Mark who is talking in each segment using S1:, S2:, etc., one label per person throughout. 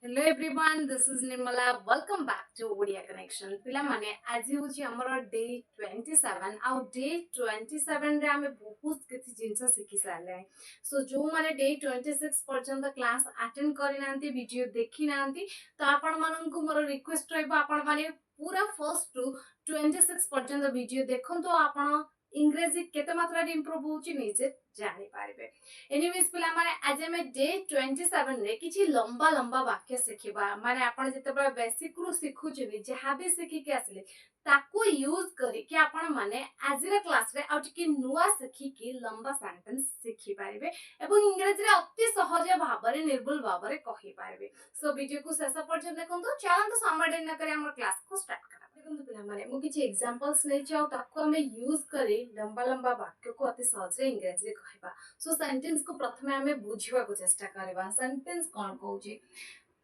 S1: Hello everyone, this is Nirmala. Welcome back to Odia Connection. पिला माने आज होची हमर डे 27 आउ डे 27 रे हमें बहुत किछि जिंस सिखि साले सो जो माने डे 26 पर्यंत क्लास अटेंड करि नांती वीडियो देखि नांती तो आपण मानन को मोर रिक्वेस्ट रहबा आपण माने पूरा फर्स्ट टू 26 पर्यंत वीडियो देखन तो आपण इंग्रेजी केते मात्रा इंप्रूव होची निजे जानि पारिबे। एनीवेज पिला माने आज हमें डे 27 रे किछि लंबा लंबा वाक्य सिखिबा माने आपण जेतेबे बेसिक रु सिखुचनी जहा भी सिखि के आसले ताको यूज करी कि आपण माने आज रे क्लास रे आउट कि नुवा सिखि कि लंबा सेंटेंस सिखि पारिबे एवं इंग्लिश रे अति सहज भाबरे निर्भुल भाबरे कहि पारिबे। सो वीडियो को शेष पर्यंत देखंतु चलन तो समय न करी हमर क्लास को स्टार्ट करा। देखंतु पिला माने मु किछि एग्जांपल्स नै चाउ ताको हमें यूज करी लंबा लंबा वाक्य को अति सहज रे इंग्लिश रे कहबा। सो सेंटेंस को प्रथमे हमें बुझिबा को चेष्टा करबा सेंटेंस कोन कहउची।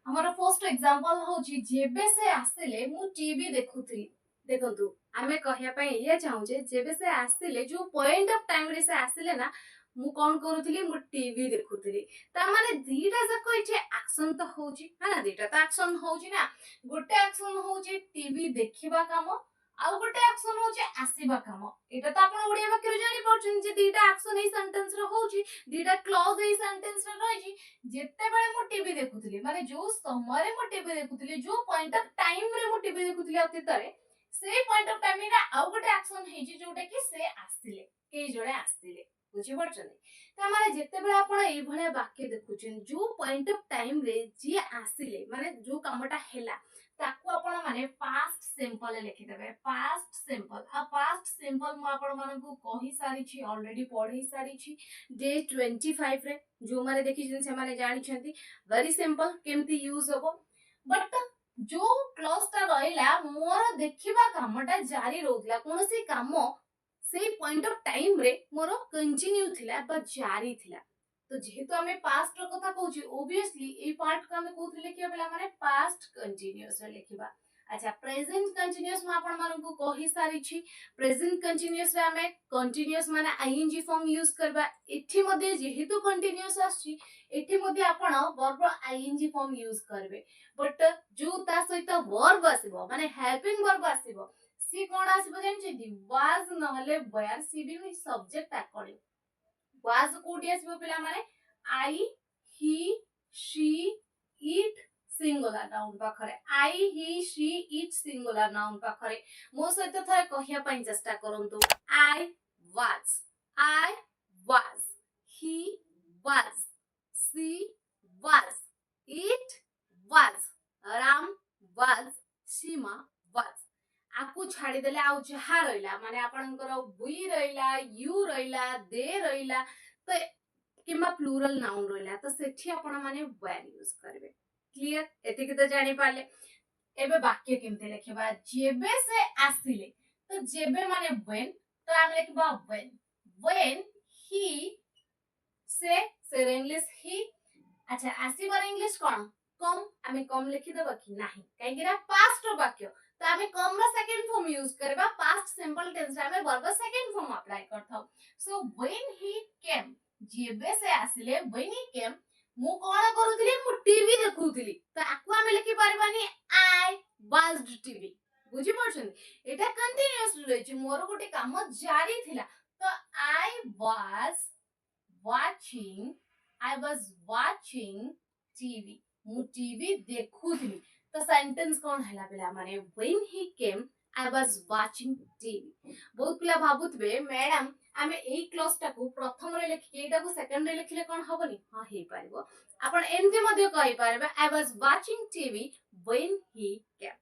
S1: हमर फर्स्ट एग्जांपल होची जेबे से आसिले मु टीवी देखुथि। देखंतु हमें कहया पई ये चाहू जे जेबे से आसिले जो पॉइंट ऑफ टाइम रे से आसिले ना मु कोन करूथली मु टीवी देखुथली ता माने दीटा जको इठे एक्शन तो होची है ना दीटा तो एक्शन होची ना गोटे एक्शन होची टीवी देखिबा काम आउ गोटे एक्शन होची आसीबा काम एटा तो आपण ओडिया वाक्य रे जानि परछन जे दीटा एक्शन ए सेंटेंस रे होची दीटा क्लॉज ए सेंटेंस रे रहिची जेते बेले मु टीवी देखुथली माने जो समय रे मु टीवी देखुथली जो पॉइंट ऑफ टाइम रे मु टीवी देखुथली अतीतरे से पॉइंट ऑफ टाइम रे आउ गोटे एक्शन हेजी जोटा कि से आसिले के जणे आसिले बुझी परछन ता माने जेते बेले आपण एई भले वाक्य देखुछन जो पॉइंट ऑफ टाइम रे जे आसिले माने जो कामटा हेला ताको आपण माने पास्ट सिंपल लिखि देबे। पास्ट सिंपल आ पास्ट सिंपल म आपण माने को कहि सारी छी ऑलरेडी पढी सारी छी डे 25 रे जो माने देखि जन से माने जानि छथि वेरी सिंपल केमती यूज होबो बट जो क्लॉज ता रहला मोर देखिबा कामटा जारी रहउतला कोनोसी काम से पॉइंट ऑफ टाइम रे मोर कंटिन्यू थिला बा जारी थिला तो जेहेतु हमें पास्ट रो कथा कहउची ऑब्वियसली ए पार्ट को हमें कोथि लिखिया बेला माने पास्ट कंटीन्यूअस रे लिखिबा। अच्छा प्रेजेंट कंटीन्यूअस में आपण मानन को कहि सारी छी प्रेजेंट कंटीन्यूअस रे हमें कंटीन्यूअस माने आईएनजी फॉर्म यूज करबा एठी मध्ये जेहेतु कंटीन्यूअस आछि एठी मध्ये आपण वर्ब आईएनजी फॉर्म यूज करबे बट जो ता सहित वर्ब आसीबो माने हेल्पिंग वर्ब आसीबो सी कोन आसीबो जानछि वाज नहले वेयर सी भी सब्जेक्ट अकॉर्डिंग वाज कोडी आसीबो पिला माने I he she it singular noun पाखरे I he she it singular noun पाखरे मो सहित थरे कहिया पई चेष्टा करंतु I was he was she was it was Ram was Seema was आकु छाड़ी देले आउ जहा रहिला माने आपनकर वी रहिला यू रहिला दे रहिला तो किमा प्लूरल नाउन रहिला तो सेठी आपण माने वेर यूज करबे। क्लियर एते के तो जानि पाले एबे वाक्य केमते लिखबा जेबे से आसिले तो जेबे माने व्हेन तो हम लिखबा व्हेन ही से इंग्लिश ही अच्छा आसी बार इंग्लिश कोन कम हमें कम लिखि देबा कि नाही काहे कि पास्ट वाक्य तो हमें कम रा सेकंड फॉर्म यूज करबा पास्ट सिंपल टेंस रे हमें वर्ब सेकंड फॉर्म अप्लाई करथौ। सो व्हेन ही केम जेबे से आसिले व्हेन ही केम मु कोन करूथली मु टीवी देखुथली तो आकु हमें लिखि परबानी आई वाज्ड टीवी बुझी परछन एटा कंटीन्यूअस रहि छी मोर गोटे काम जारी थिला तो आई वाज वाचिंग टीवी मु टीवी देखुथली तो सेंटेंस कोन हला पिला माने when he came I was watching TV. बहुत पिला भाबुतबे मैडम आमे एई क्लॉज टाकू प्रथम रे लिखि एटा को सेकंड रे लिखले कोन हबनी हां हे पारिबो आपण एमते मध्ये कहि पारबे I was watching TV when he came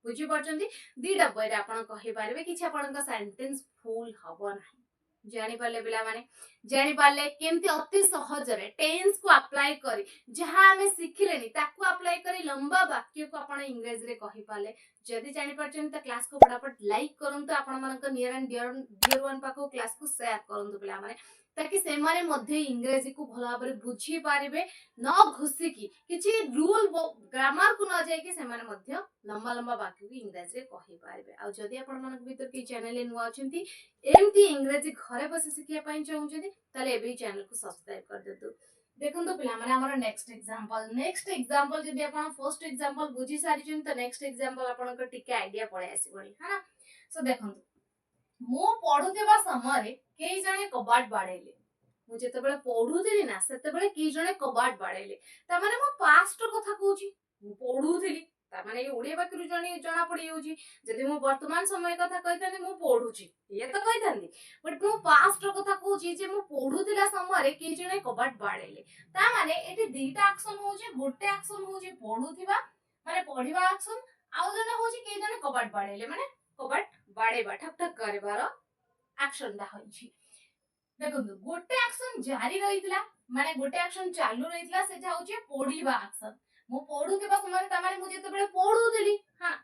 S1: बुझी परछंती दीटा बय रे आपण कहि पारबे किछ आपण का सेंटेंस फुल हबो नाही जानि पाले पिला माने जानि पाले केमती अति सहज रे टेंस को अप्लाई करी जहां हमें सिखिलेनी ताकू अप्लाई करी लंबा वाक्य को आपण इंग्लिश रे कहि पाले जदी जानि परछन त क्लास को फटाफट लाइक करंतु आपण मानक नियर एंड डियर वन पाको क्लास को शेयर करंतु पिला माने ताकि से माने मध्ये इंग्लिश को भला भाबरे बुझी पारिबे न घुसी की किछि रूल ग्रामर को न जाय कि से माने मध्ये लंबा लंबा वाक्य को इंग्लिश रे कहि पारिबे आ जदी आपण मानक भीतर की चैनल नुवा अछंती एमती इंग्लिश घरे बसे सिखिया पई चाहउछथि ताले एबे चैनल को सब्सक्राइब कर देतु। देखो तो पिला माने हमर नेक्स्ट एग्जांपल जदि आपण फर्स्ट एग्जांपल बुझी सारी छिन तो नेक्स्ट एग्जांपल आपण को टिके आईडिया पळे आसीबनी है ना। सो देखो मो पढुथिबा समय केई जणे कबाट बाडेले मु जेतेबेले पढुथिली ना सेतेबेले केई जणे कबाट बाडेले ता माने मो पास्ट कथा कहूची मु पढुथिली ता माने ये ओडिया बाकरू जणी जणा पडी होची जदि मु वर्तमान समय कथा कहितानी मु पढुची ये तो कहितानी बट मु पास्ट कथा कहूची जे मु पढुथिला समय रे केई जणे कबाट बाडेले ता माने एटी दुईटा एक्शन होची गोटे एक्शन होची पढुथिबा माने पढिबा एक्शन आउ जणे होची केई जणे कबाट बाडेले माने कबाट बाडेबा ठक ठक करबार एक्शन दा होइछि। देखो गोटे एक्शन जारी रहितला माने गोटे एक्शन चालू रहितला सेटा होचे पढिबा एक्शन मु पढुथिबा समय ता माने मु जेतेबेले पढुथिली हां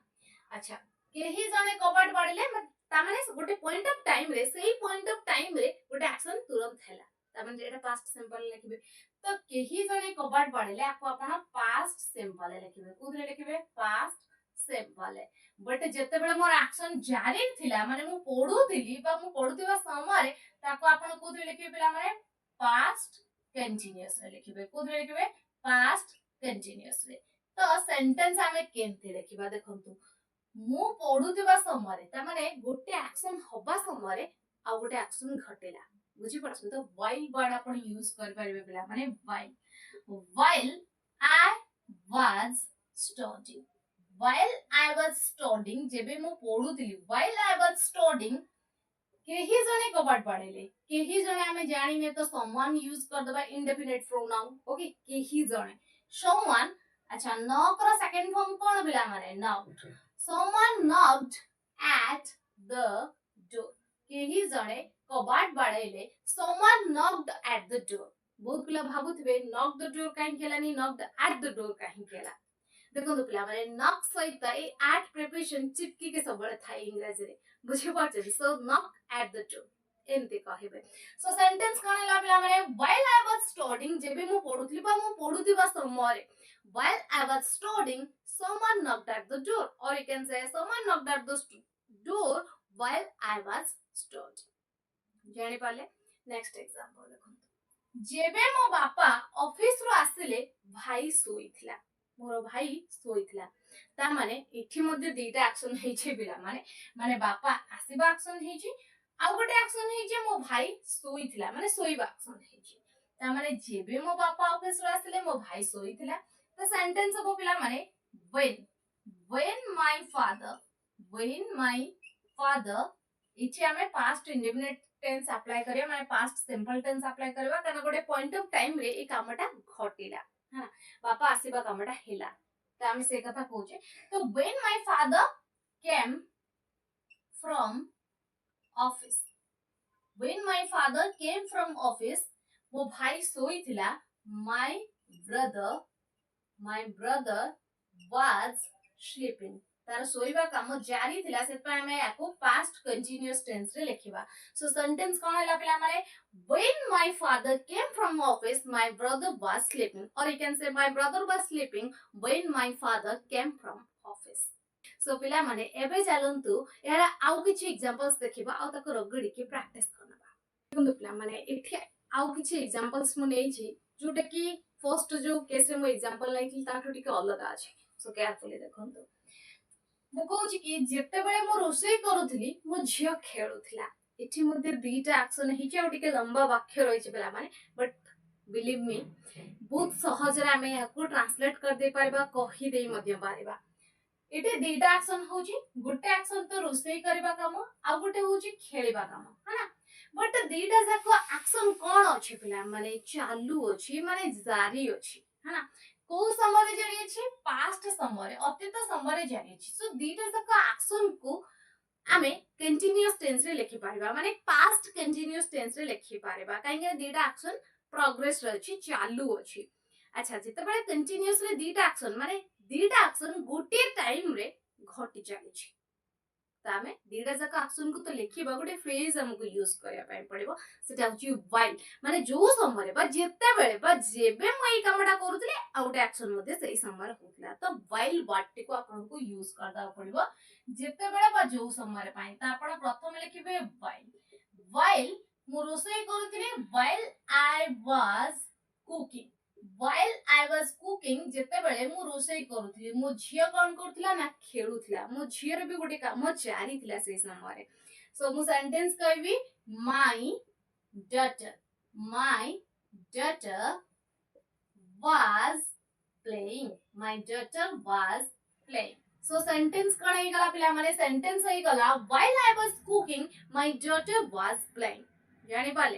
S1: अच्छा केही जने कबाट बाडले ता माने गोटे पॉइंट ऑफ टाइम रे सेही पॉइंट ऑफ टाइम रे गोटे एक्शन तुरंत हैला ता माने जेटा पास्ट सिंपल लिखिबे तो केही जने कबाट बाडले आपको आपण पास्ट सिंपल लिखिबे कोदरे लिखिबे पास्ट सिंपल बट जेतेबेले मोर एक्शन जारी थिला माने मु पढुथिली बा मु पढुथिबा समय ताको आपण कोदरे लिखिबे पिला माने पास्ट कंटीन्यूअस रे लिखिबे कोदरे लिखिबे पास्ट कंटीन्यूअस रे तो सेंटेंस हमें केनते लिखिबा देखंतु मु पढुथिबा समय ता माने गोटे एक्शन होबा समय आ गोटे एक्शन घटेला बुझी पड़छ तो व्हाइल वर्ड आपण यूज कर परबे पिला माने while I was studying while I was studying जेबे मु पढुथिली while I was studying केही जने कबाट बाडेले केही जने हमें जानि ने तो someone यूज कर दबा indefinite pronoun ओके केही जने someone अच्छा knock रा सेकंड फॉर्म कोन बिला माने knocked someone knocked at the door केही जने कबाट बाडेले someone knocked at the door बहुत पिला भाबुथिबे knock the door काहे Kelani knocked at the door काहे केला देखो तो पिला माने नॉक सहित ए एट प्रिपरेशन चिपकी के सबले थाई इंग्लिश रे बुझे पाछे सो नॉक एट द डोर एमते कहबे सो सेंटेंस कोन ला पिला माने व्हाइल आई वाज स्टडीing जेबे मु पढुथली बा मु पढुथिबा समय while I was studying someone knocked at the door or you can say someone knocked at the door while I was studying जानि पाले नेक्स्ट एग्जांपल देखो जेबे मो बापा ऑफिस रो आसिले भाई सोइथिला मोर भाई सोइथिला ता माने इठी मध्ये दुईटा एक्शन हेइछे बिला माने माने बापा आसीबा एक्शन हेइछे आ गोटे एक्शन हेइछे मो भाई सोइथिला माने सोइबा एक्शन हेइछे ता माने जेबे मो बापा ऑफिस रो आसिले मो भाई सोइथिला तो सेंटेंस हो पिला माने when my father इठी हमें पास्ट इंडेफिनिट टेंस अप्लाई करिया माने पास्ट सिंपल टेंस अप्लाई करबा कना गोटे पॉइंट ऑफ टाइम रे ए कामटा घटिला हां बापा आसीबा कामटा हेला त हम से कथा कहूचे तो when my father came from office when my father came from office वो भाई सोइथिला my brother was sleeping तार सोइबा काम जारी थिला से पे हमें याको पास्ट कंटीन्यूअस टेंस रे लिखिबा सो सेंटेंस कोन हला पिला माने when my father came from office my brother was sleeping or you can say my brother was sleeping when my father came from office सो पिला माने एबे चलंतु यारा आउ किछि एग्जांपल्स देखिबा आउ तक रगडी के प्रैक्टिस करनबा देखंतु पिला माने एठी आउ किछि एग्जांपल्स मु नै छी जोटा कि फर्स्ट जो केस रे मु एग्जांपल नै छी ताठो टिके अलग अछि सो केयरफुली देखंतु मु कहूची कि जेते बेले मो रोसई करूथली मो झियो खेलुथला एठी मध्ये दुईटा एक्शन हिचे आ टिके लंबा वाक्य रहिছে बेला माने बट बिलीव मी बहुत सहज रे हमें याको ट्रांसलेट कर दे परबा कहि देई मध्ये पारबा एटे दुईटा एक्शन होची गुटे एक्शन तो रोसई करबा काम आ गुटे होची खेलबा काम हना बट दुईटा जाको एक्शन कोन अछि पिला माने चालू अछि माने जारी अछि हना को समय जारी अछि पास्ट समय अतीत समय जारी अछि सो दीटा जाका एक्शन को आमे कंटीन्यूअस टेंस रे लिखि पारिबा माने पास्ट कंटीन्यूअस टेंस रे लिखि पारिबा काहे दीटा एक्शन प्रोग्रेस रे अछि चालू अछि अच्छा जते बेले कंटीन्यूअस रे दीटा एक्शन माने दीटा एक्शन गोटे टाइम रे घटी जानि छी तामे दीटा जाका एक्शन को तो लिखिबा गोटे फ्रेज हमको यूज करया पय पड़िबो सेटा होची व्हाइल माने जो समय बा जेते बेले बा जेबे म एई कामटा करूतले आ गोटे एक्शन मध्ये सेही समय होतला तो व्हाइल वर्ड को आपन को यूज करदा पड़िबो जेते बेले बा जो समय पय ता आपण प्रथम लिखिबे व्हाइल मु रोसई करूतले while I was cooking while I was cooking जेतेबेले मु रोषेई करूथली मो झियो कोन करथला ना खेलुथला मो झियो रे भी गोटे काम जारी थिला से समय सो मु सेंटेंस कहबी my daughter was playing my daughter was playing so sentence कण हे गला पिला माने sentence हे गला while I was cooking my daughter was playing जानि पाले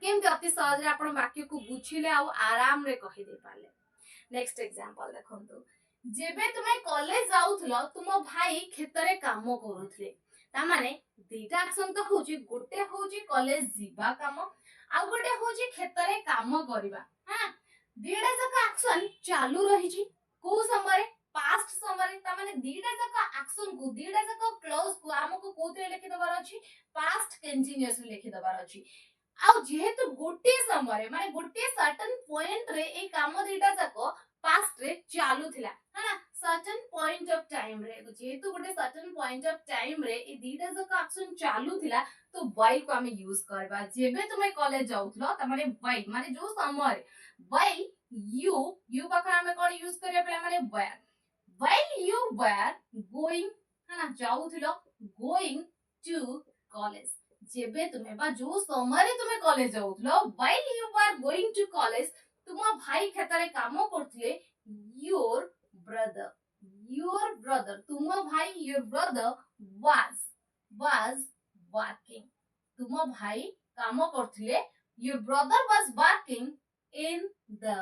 S1: केमते अति सहज रे आपण वाक्य को बुझिले आ आराम रे कहि दे पाले नेक्स्ट एग्जांपल देखंतु जेबे तुमे कॉलेज जाउथलो तुमो भाई खेतरे काम करूथले ता माने दीटा एक्शन तो होची गोटे होची कॉलेज जीवा काम आ गोटे होची खेतरे काम करबा हां दीटा जक एक्शन चालू रही छी को समय पास्ट समय ता माने दीटा जक एक्शन को दीटा जक क्लोज को हमको कोते लिखि दबार अछि पास्ट कंटीन्यूअस लिखि दबार अछि आ जेहेतु गोटे समय माने गोटे सर्टेन पॉइंट रे ए काम दीटा जक पास्ट रे चालू थिला है ना सर्टेन पॉइंट ऑफ टाइम रे जेहेतु गोटे सर्टेन पॉइंट ऑफ टाइम रे ए दीटा जक एक्शन चालू थिला तो व्हाइल को हमें यूज करबा जेबे तुमे कॉलेज जाउथलो त माने व्हाइल माने जो समय व्हाइल यू बखरा हमें कोन यूज करिया पले माने where while you were going है ना जाउथलो गोइंग टू कॉलेज जेबे तुमे बा जो समय रे तुमे कॉलेज जाउथलो while you were going to college तुमो भाई खेतरे काम करथले योर ब्रदर तुमो भाई योर ब्रदर was working तुमो भाई काम करथले your brother was working in the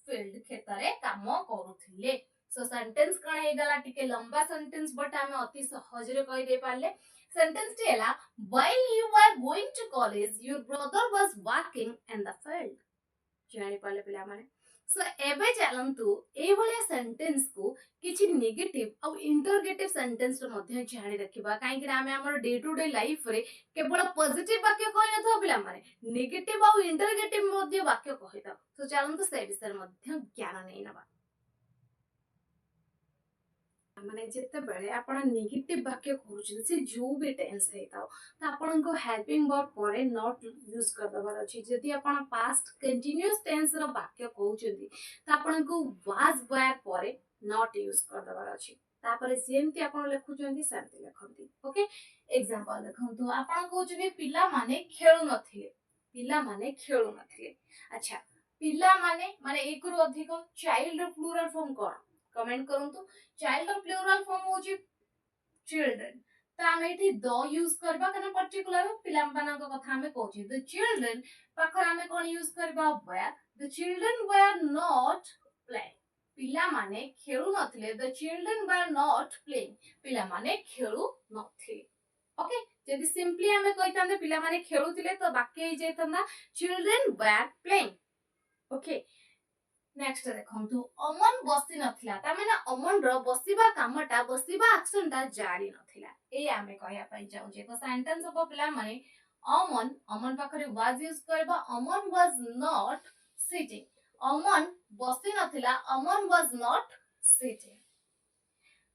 S1: field खेतरे काम करूथले सो सेंटेंस कण हे गला टिके लंबा सेंटेंस बट हमें अति सहज रे कहि दे पाले sentence टेला while you were going to college your brother was working in the field जानि पाले पिला माने सो एबे चलंतु ए भलिया सेंटेंस को किछि नेगेटिव और इंटरोगेटिव सेंटेंस रो मध्ये जानि रखिबा काहे कि हमें हमर डे टू डे लाइफ रे केवल पॉजिटिव वाक्य कहि न थो पिला माने नेगेटिव और इंटरोगेटिव मध्ये वाक्य कहि था सो चलंतु से विषय मध्ये ज्ञान नै नबा माने जेते बेले आपण नेगेटिव वाक्य करूछन से जो भी टेंस हेताओ त आपण को हेल्पिंग वर्ब परे नॉट यूज कर दबार अछि जदि आपण पास्ट कंटीन्यूअस टेंस रो वाक्य कहउछंती त आपण को वाज वेयर परे नॉट यूज कर दबार अछि तापरे जेमति आपण लेखुछंती सेमति लेखंती ओके एग्जांपल देखंतु आपण कहउछंती पिला माने खेलु नथिले अच्छा पिला माने एक रु अधिक चाइल्ड रो प्लुरल फॉर्म कोन कमेंट करंतु चाइल्ड रो प्लुरल फॉर्म होची चिल्ड्रन त हमें एठी द यूज करबा कना पर्टिकुलर पिला मानन को कथा हमें कहउची द चिल्ड्रन पाखर हमें कोन यूज करबा were the children were not playing पिला माने खेलु नथिले the children were not playing पिला माने खेलु नथिले ओके जदि सिंपली हमें कहितांदे पिला माने खेलुथिले तो वाक्य ही जेतंदा children were playing okay next देखंतु अमन बसी नथिला ता माने अमन रो बसीबा कामटा बसीबा एक्शनटा जारी नथिला ए आमे कहया पई जाउ जे तो सेंटेंस ऑफ पिला माने अमन पाखरे वाज यूज करबा अमन वाज नॉट सिटिंग अमन बसी नथिला अमन वाज नॉट सिटिंग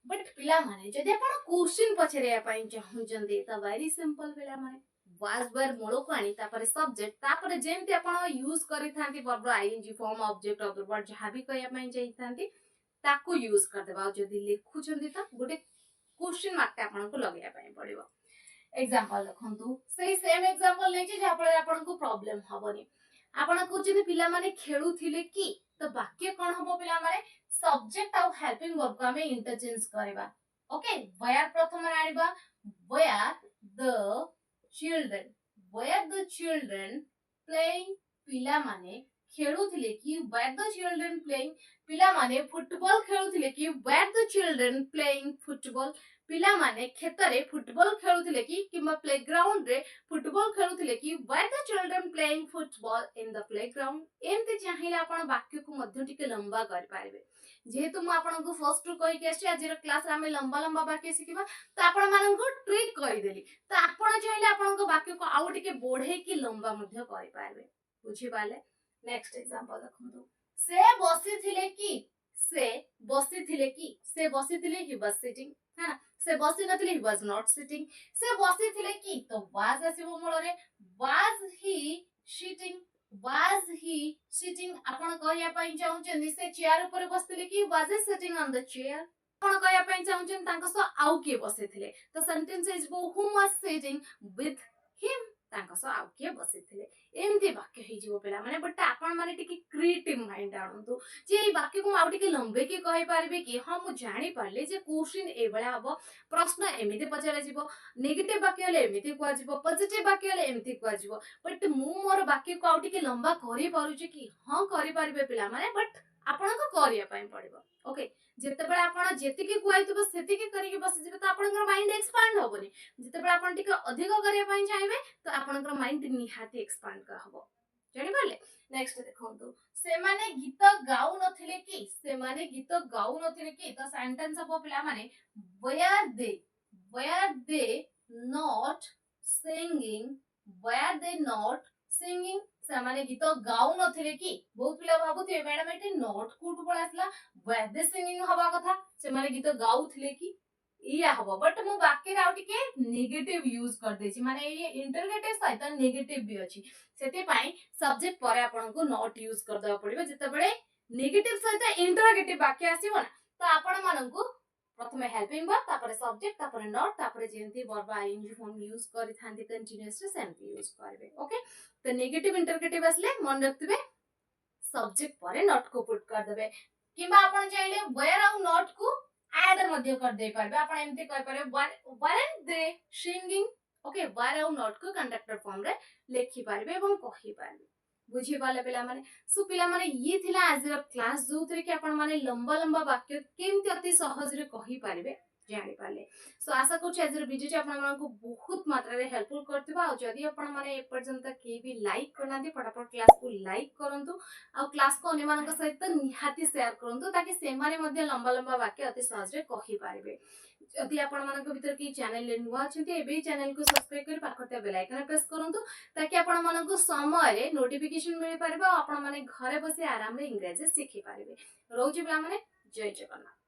S1: बट पिला माने जदि आपण क्वेश्चन पछरे पई चाहू जंदे त वेरी सिंपल पिला माने was were मोलो को आनी तापरे सब्जेक्ट तापरे जेमति आपण यूज करि थांती verb ING form object of the word जहां भी कहया पई जाई थांती ताको यूज कर देबा जदि लिखु छंदी त गोटे क्वेश्चन मार्क आपण को लगेया पई पड़िबो एग्जांपल देखंतु सेही सेम एग्जांपल नै जे जहां पर आपण को प्रॉब्लम हबनी आपण को जदि पिला माने खेलु थिले की तो वाक्य कोन हबो पिला माने सब्जेक्ट और हेल्पिंग वर्ब को हमें इंटरचेंज करबा ओके वेयर प्रथम आनिबा वेयर द children playing पिला माने खेलुथिले कि were the children playing पिला माने फुटबॉल खेलुथिले कि were the children playing football पिला माने खेतरे फुटबॉल खेलुथिले कि किमा प्लेग्राउंड रे फुटबॉल खेलुथिले कि were the children playing football in the playground एमते चाहिला आपण वाक्य को मध्य टिके लंबा कर पारिबे जेहेतु मु आपण को फर्स्ट टू कहि के आछि आज रो क्लास रे हमें लंबा लंबा वाक्य सिखिबा तो आपण मानन को ट्रिक कहि देली तो आपण चाहिले आपण को वाक्य को आउ टिके बढ़े कि लंबा मध्य करि पारबे बुझि पाले नेक्स्ट एग्जांपल देखंतु से बसी थिले ही वाज सिटिंग है ना से बसी नथिले ही वाज नॉट सिटिंग से बसी थिले कि तो वाज आसीबो मूल रे was he sitting was he sitting आपण कहया पई चाहुचंदी से चेयर ऊपर बसथिले कि was he sitting on the chair आपण कहया पई चाहुचंदी तांको सो आउ के बसिथिले तो sentence is whom was sitting with him तांको सो आउ के बसिथिले एमती वाक्य हे जीवो पिला माने बट आपण माने टिके क्रिएटिव माइंड आणंतु जे ए वाक्य को आउ टिके लंबे के कहि पारबे कि हां मु जानि पारले जे क्वेश्चन ए बेला हबो प्रश्न एमिति पचारा जीवो नेगेटिव वाक्य हले एमिति कुआ जीवो पॉजिटिव वाक्य हले एमिति कुआ जीवो बट मु मोर वाक्य को आउ टिके लंबा करि पारुची कि हां करि पारबे पिला माने बट आपण को करिया पई पड़िबो ओके जेते बेला आपण जेतिके कुआइतबो सेतिके करिके बसि जिबे तो आपनकर माइंड एक्सपांड होबनी जेते बेला आपण टिके अधिक करिया पई चाहबे तो आपनकर माइंड निहाती एक्सपांड का हबो जानि पाले नेक्स्ट देखंतु से माने गीत गाउ नथिले कि से माने गीत गाउ नथिले कि तो सेंटेंस हबो पिला माने were they not singing were they not singing ସେମାନେ ଗୀତ ଗାଉ ନଥିଲେ କି ବହୁତ ପିଲା ଭାବୁଥିବେ ମ୍ୟାଡାମ ଏଠି ନଟ୍ କୋଉଠୁ ପଳେଇ ଆସିଲା were they singing ହବା କଥା ସେମାନେ ଗୀତ ଗାଉଥିଲେ କି ଇୟା ହବ ବଟ୍ ମୁଁ ବାକ୍ୟରେ ଆଉ ଟିକେ ନେଗେଟିଭ ୟୁଜ କରିଦେଇଛି ମାନେ ଏଇ ଇଣ୍ଟରଗେଟିଭ ସହିତ ନେଗେଟିଭ ବି ଅଛି ସେଥିପାଇଁ ସବଜେକ୍ଟ ପରେ ଆପଣଙ୍କୁ ନଟ୍ ୟୁଜ କରିଦେବାକୁ ପଡିବ ଯେତେବେଳେ ନେଗେଟିଭ ସହିତ ଇଣ୍ଟରଗେଟିଭ ବାକ୍ୟ ଆସିବ ନା ତ ଆପଣ ମାନଙ୍କୁ प्रथमे हेल्पिंग वर्ब तापर सब्जेक्ट तापर नॉट तापर जेंती वर्ब आईएनजी फॉर्म यूज करि थांती कंटीन्यूअसली सेमती यूज करबे ओके तो नेगेटिव इंटरगेटिव असले मन रखिबे सब्जेक्ट परे नॉट को पुट कर देबे किबा आपण चाहिले वेयर आउ नॉट को ऐड मध्ये कर दे पारबे आपण एमती कहि पारे वर दे सिंगिंग ओके वेयर आउ नॉट को कंडक्टर फॉर्म रे लेखि पारबे एवं कहि पारबे बुझी पाले पिला माने सो पिला माने ये थिला आज रो क्लास जोतरे कि आपण माने लंबा लंबा वाक्य केमति अति सहज रे कहि पारिबे जानि पाले सो आशा करछ आज रो वीडियो आपण मानकु बहुत मात्रा रे हेल्पफुल करथिबा आ जदी आपण माने ए पर्यंत के भी लाइक करनादी फटाफट क्लास को लाइक करंतु आ क्लास को अन्य मानक सहित निहाती शेयर करंतु ताकि से माने मध्ये लंबा लंबा वाक्य अति सहज रे कहि पारिबे जदि आपण मानक भीतर की चैनल ले नुवा छथि एबे चैनल को सब्सक्राइब कर पाखते बेल आइकन प्रेस करंतु ताकि आपण मानक समय रे नोटिफिकेशन मिल पारिबा आपण माने घरे बसी आराम रे इंग्लिश सीखि पारिबे रोज पिला माने जय जगन्नाथ।